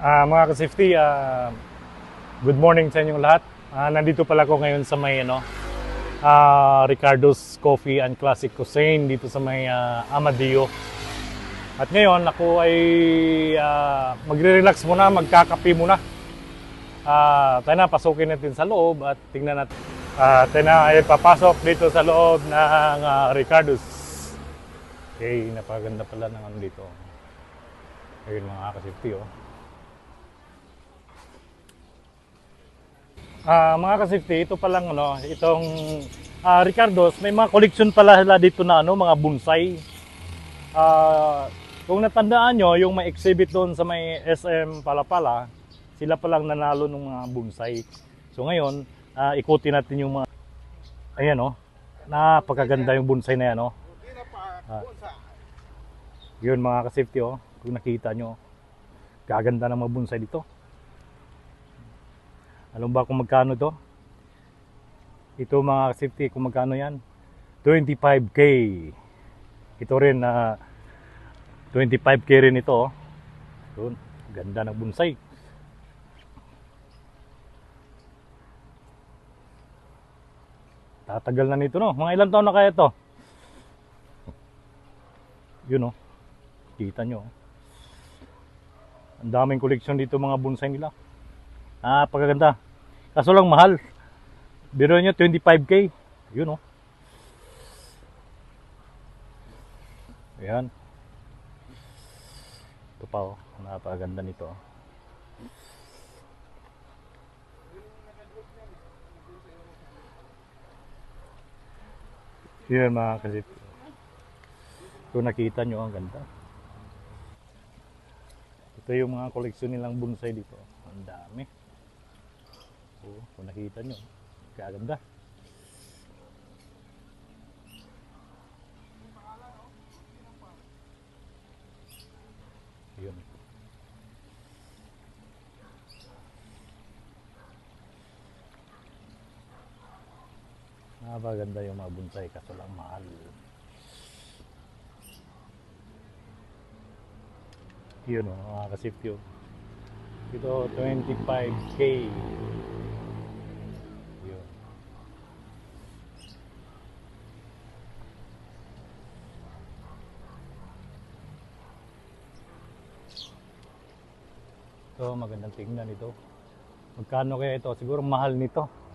Mga ka-safety, good morning sa inyong lahat. Nandito pala ako ngayon sa may Ricardo's Coffee and Classic Cuisine dito sa may Amadeo. At ngayon ako ay magre-relax muna, magkakape muna. Tayo na, pasukin natin sa loob at tingnan natin. Tayo na ay papasok dito sa loob ng Ricardo's. Okay, napaganda pala ng ano dito. Ayun mga ka-safety, oh. Mga ka-safety, ito pa lang itong Ricardo's, may mga collection pala sila dito na mga bonsai. Kung natandaan nyo, yung may exhibit doon sa may SM Palapala, sila pa lang nanalo ng mga bonsai. So ngayon, ikutin natin yung mga, ayan napakaganda yung bonsai na yan yun mga ka-safety, kung nakita nyo, gaganda ng mga bonsai dito. Alam ba kung magkano to? Ito mga safety, kung magkano yan? 25k. Ito rin 25k rin ito. Yun, ganda ng bonsai. Tatagal na nito Mga ilang taon na kaya ito? Yun kita nyo. Ang daming koleksyon dito mga bonsai nila. Pagkaganda. Kaso lang mahal. Biro nyo 25k. Yun Ayan. Ito pa napakaganda nito. Yun mga kasip. Kung nakita nyo, ang ganda. Ito yung mga koleksyon nilang bonsai dito. Ang dami. Kung nakita nyo, kaganda. Yun. Napaganda yung mga bonsai, kaso lang mahal. Yun mga kasip yun. Ito 25k. Yun. Ito magandang tingnan ito. Magkano kaya ito? Siguro mahal nito.